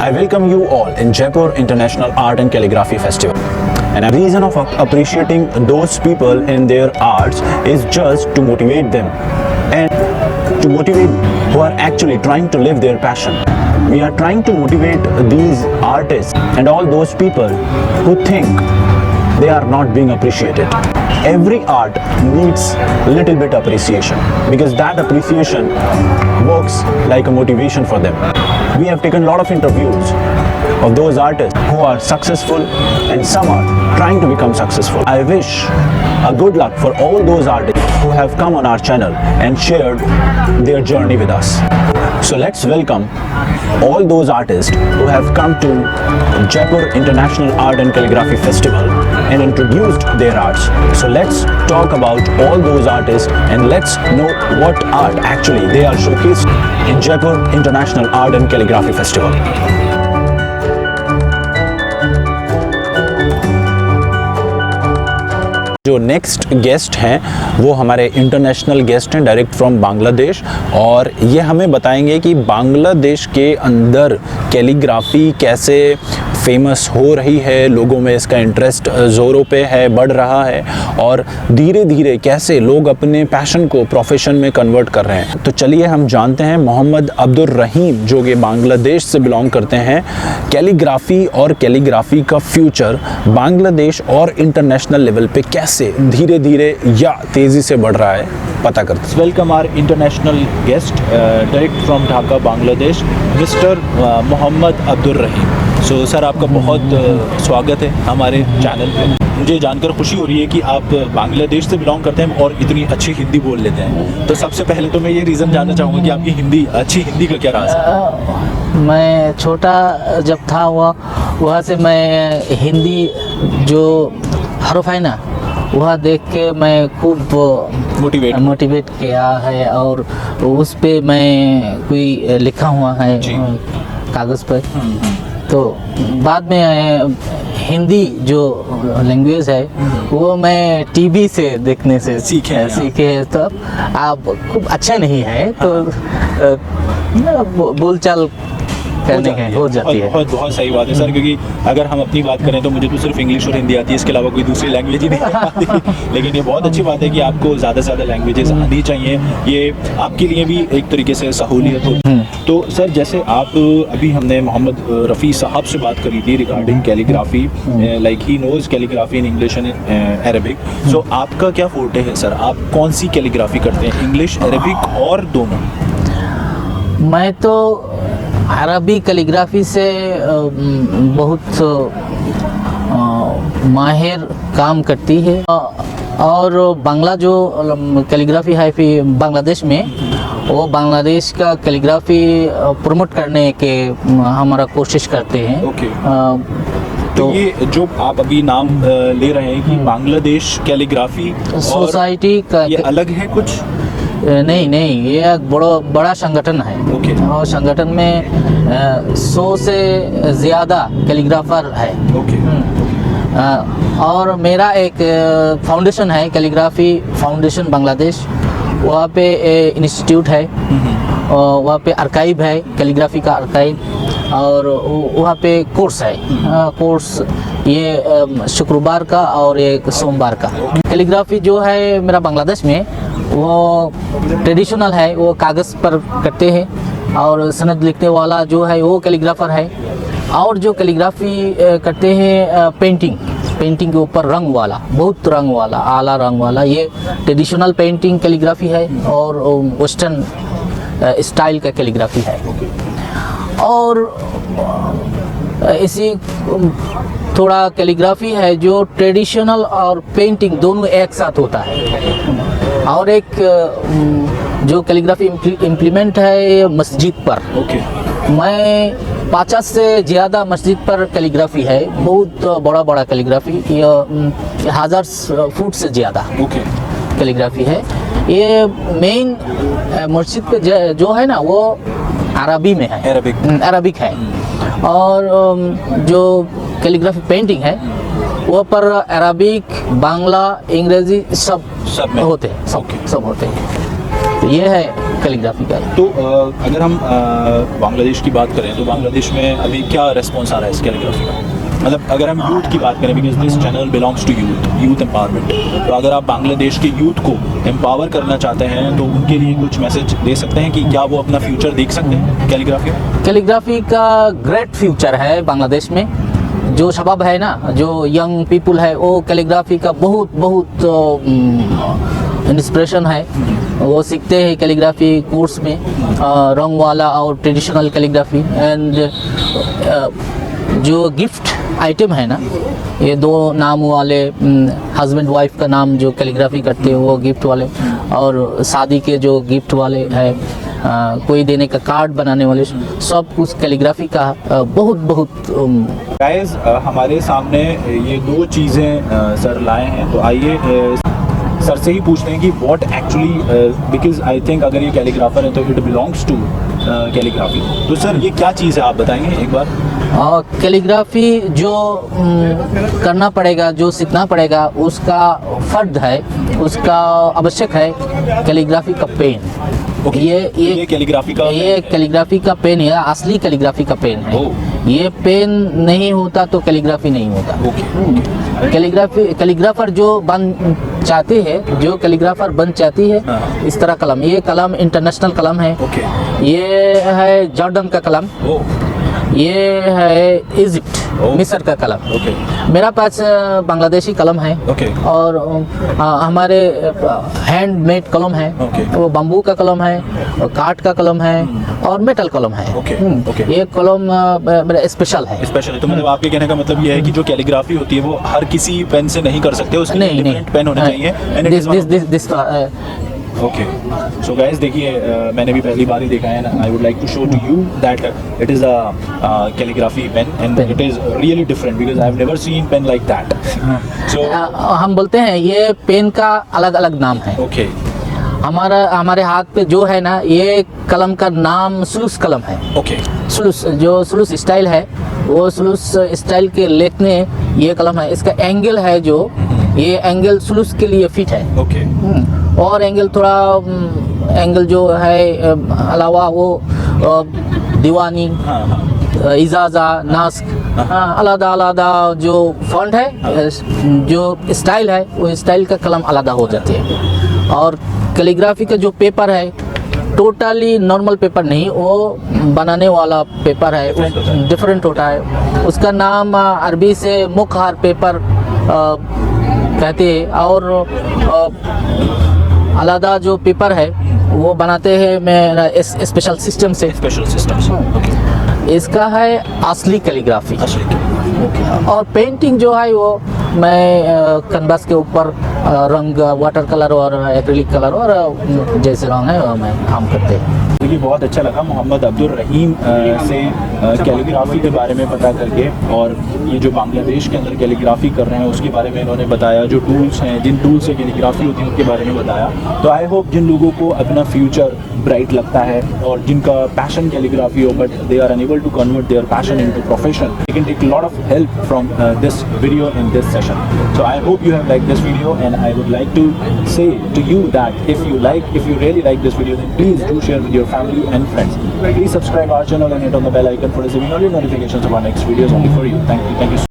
I welcome you all in Jaipur International Art and Calligraphy Festival. And a reason of appreciating those people in their arts is just to motivate them and to motivate who are actually trying to live their passion. We are trying to motivate these artists and all those people who think they are not being appreciated. Every art needs little bit appreciation because that appreciation works like a motivation for them. We have taken a lot of interviews of those artists who are successful and some are trying to become successful. I wish a good luck for all those artists who have come on our channel and shared their journey with us. So let's welcome all those artists who have come to Jaipur International Art and Calligraphy Festival and introduced their arts. So let's talk about all those artists and let's know what art actually they are showcased in Jaipur International Art and Calligraphy Festival. जो next guest हैं वो हमारे international guest हैं direct from Bangladesh और ये हमें बताएंगे कि बांग्लादेश के अंदर कैलीग्राफी कैसे फेमस हो रही है, लोगों में इसका इंटरेस्ट ज़ोरों पे है, बढ़ रहा है और धीरे धीरे कैसे लोग अपने पैशन को प्रोफेशन में कन्वर्ट कर रहे हैं। तो चलिए हम जानते हैं मोहम्मद अब्दुल रहीम जो कि बांग्लादेश से बिलोंग करते हैं, कैलीग्राफी और कैलीग्राफी का फ्यूचर बांग्लादेश और इंटरनेशनल लेवल पे कैसे धीरे धीरे या तेज़ी से बढ़ रहा है पता करते हैं। Welcome our international guest direct from Dhaka Bangladesh, mister Mohammad Abdul Rahim. So sir आपका बहुत स्वागत है हमारे चैनल पे। मुझे जानकर खुशी हो रही है कि आप बांग्लादेश से बिलोंग करते हैं और इतनी अच्छी हिंदी बोल लेते हैं। तो सबसे पहले तो मैं ये रीज़न जानना चाहूँगा कि आपकी अच्छी हिंदी का क्या राज है? मैं छोटा जब था वहाँ से मैं हिंदी जो हरफ है ना वह देख के मैं खूब मोटिवेट किया है और उस पे मैं कोई लिखा हुआ है कागज़ पर। तो बाद में हिंदी जो लैंग्वेज है वो मैं टीवी से देखने से सीखे तो आप खूब अच्छा नहीं है तो बोलचाल करने के हो जाती है। बहुत सही बात है सर, क्योंकि अगर हम अपनी बात करें तो मुझे तो सिर्फ इंग्लिश और हिंदी आती है, इसके अलावा कोई दूसरी लैंग्वेज ही नहीं आती। लेकिन ये बहुत अच्छी बात है कि आपको ज़्यादा से ज़्यादा लैंग्वेजेस आनी चाहिए, ये आपके लिए भी एक तरीके से सहूलियत होती है। तो सर जैसे आप अभी हमने मोहम्मद रफ़ी साहब से बात करी थी regarding calligraphy, like he knows calligraphy in English and Arabic. So आपका क्या फोर्टे है सर, आप कौन सी कैलीग्राफी करते हैं, इंग्लिश अरबिक और दोनों? मैं तो अरबी कैलीग्राफी से बहुत माहिर काम करती है और बांग्ला जो कैलीग्राफी है फिर बांग्लादेश में वो बांग्लादेश का कैलीग्राफी प्रमोट करने के हमारा कोशिश करते हैं। तो ये जो आप अभी नाम ले रहे हैं कि बांग्लादेश कैलीग्राफी सोसाइटी का ये अलग है कुछ? नहीं ये एक बड़ा संगठन है। और संगठन में 100 से ज़्यादा कैलीग्राफर है। और मेरा एक फाउंडेशन है कैलीग्राफी फाउंडेशन बांग्लादेश, वहाँ पे इंस्टीट्यूट है और वहाँ पे आर्काइव है कैलीग्राफी का आर्काइव और वहाँ पे कोर्स है। कोर्स ये शुक्रवार का और एक सोमवार का। कैलीग्राफी जो है मेरा बांग्लादेश में वो ट्रेडिशनल है, वो कागज़ पर करते हैं और सनद लिखने वाला जो है वो कैलीग्राफर है। और जो कैलीग्राफी करते हैं पेंटिंग के ऊपर रंग वाला, बहुत रंग वाला, आला रंग वाला, ये ट्रेडिशनल पेंटिंग कैलीग्राफी है और वेस्टर्न स्टाइल का कैलीग्राफी है। और इसी थोड़ा कैलीग्राफी है जो ट्रेडिशनल और पेंटिंग दोनों एक साथ होता है। और एक जो कैलीग्राफी इम्प्लीमेंट है मस्जिद पर। मैं 50 से ज़्यादा मस्जिद पर कैलीग्राफी है, बहुत बड़ा कैलीग्राफी, ये 1000 फुट से ज़्यादा कैलीग्राफी है। ये मेन मस्जिद पे जो है ना वो अरबी में है, अरबिक है। और जो कैलीग्राफी पेंटिंग है वो पर अरबिक, बांग्ला, अंग्रेजी सब में होते हैं, सब होते हैं। तो ये है कैलीग्राफी का। तो अगर हम बांग्लादेश की बात करें तो बांग्लादेश में अभी क्या रिस्पॉन्स आ रहा है इस कैलीग्राफी का? मतलब अगर हम यूथ की बात करें, because this channel belongs to youth empowerment, तो अगर आप बांग्लादेश के यूथ को एम्पावर करना चाहते हैं तो उनके लिए कुछ मैसेज दे सकते हैं कि क्या वो अपना फ्यूचर देख सकते हैं कैलीग्राफी में? कैलीग्राफी का ग्रेट फ्यूचर है बांग्लादेश में। जो शबाब है ना, जो यंग पीपल है, वो कैलीग्राफी का बहुत इंस्पिरेशन है। वो सीखते हैं कैलीग्राफी कोर्स में, रंग वाला और ट्रेडिशनल कैलीग्राफी। एंड जो गिफ्ट आइटम है ना, ये दो नाम वाले हस्बैंड वाइफ का नाम जो कैलीग्राफी करते हैं वो गिफ्ट वाले, और शादी के जो गिफ्ट वाले है, कोई देने का कार्ड बनाने वाले, सब कुछ कैलीग्राफी का बहुत गाइस हमारे सामने ये दो चीज़ें सर लाए हैं, तो आइए सर से ही पूछते हैं कि what actually, because I think अगर ये कैलीग्राफर है तो इट बिलोंग्स टू कैलीग्राफी। तो सर ये क्या चीज़ है, आप बताएंगे एक बार? कैलीग्राफी जो करना पड़ेगा, जो सीखना पड़ेगा, उसका फर्द है, उसका आवश्यक है कैलीग्राफी का पेन। Okay. ये कैलीग्राफी का, ये कैलीग्राफी का पेन है, असली कैलीग्राफी का पेन है। ये पेन नहीं होता तो कैलीग्राफी नहीं होता। कैलीग्राफर जो बन चाहते हैं, जो कैलीग्राफर बन चाहती है, इस तरह कलम, ये कलम इंटरनेशनल कलम है। ये है जॉर्डन का कलम, ये है इजिप्ट मिस्र का कलम। मेरा पास बांग्लादेशी कलम है, और हमारे हैंडमेड कलम है, वो बम्बू का कलम है, काठ का कलम है, और मेटल कलम है। ये कलम मेरा स्पेशल है। तो मतलब आपके कहने का मतलब ये है कि जो कैलीग्राफी होती है वो हर किसी पेन से नहीं कर सकते, उसके लिए डिफरेंट पेन होने चाहिए। ओके, सो गाइस देखिए, मैंने भी पहली बार ही देखा है। I would like to show to you that it is a calligraphy pen and it is really different because I have never seen pen like that. So हम बोलते हैं ये पेन का अलग अलग नाम है। ओके, हमारे हाथ पे जो है ना, ये कलम का नाम सुलूस कलम है। ओके, सुलूस, जो सुलूस स्टाइल है, वो सुलूस स्टाइल के लेखने ये कलम है। इसका एंगल है जो, ये एंगल सुलूस के लिए फिट है। ओके, और एंगल थोड़ा एंगल जो है अलावा वो दीवानी, इजाज़ा, नास्क, अलग अलग जो फॉन्ट है, जो स्टाइल है, वो स्टाइल का कलम अलग हो जाते हैं। और कैलीग्राफी का जो पेपर है टोटली नॉर्मल पेपर नहीं, वो बनाने वाला पेपर है, डिफरेंट होता है। उसका नाम अरबी से मुखहार पेपर कहते हैं। और अलग जो पेपर है वो बनाते हैं मेरा स्पेशल सिस्टम से। इसका है असली कैलीग्राफी। और पेंटिंग जो है वो मैं कैनवास के ऊपर रंग, वाटर कलर और एक्रिलिक कलर और जैसे रंग है वो मैं काम करते हैं। देखिए बहुत अच्छा लगा मोहम्मद अब्दुल रहीम से कैलीग्राफी के बारे में पता करके, और ये जो बांग्लादेश के अंदर कैलीग्राफी कर रहे हैं उसके बारे में इन्होंने बताया, जो टूल्स हैं, जिन टूल्स से कैलीग्राफी होती है उनके बारे में बताया। तो आई होप जिन लोगों को अपना फ्यूचर ब्राइट लगता है और जिनका पैशन कैलीग्राफी हो but they are unable to convert their passion into profession, they can take lot of help from this video in this session. So I hope you have like this video and I would like to say to you that if you really like this video, then please do share with your family and friends. Please subscribe our channel and hit on the bell icon for receiving all your notifications of our next videos only for you. Thank you.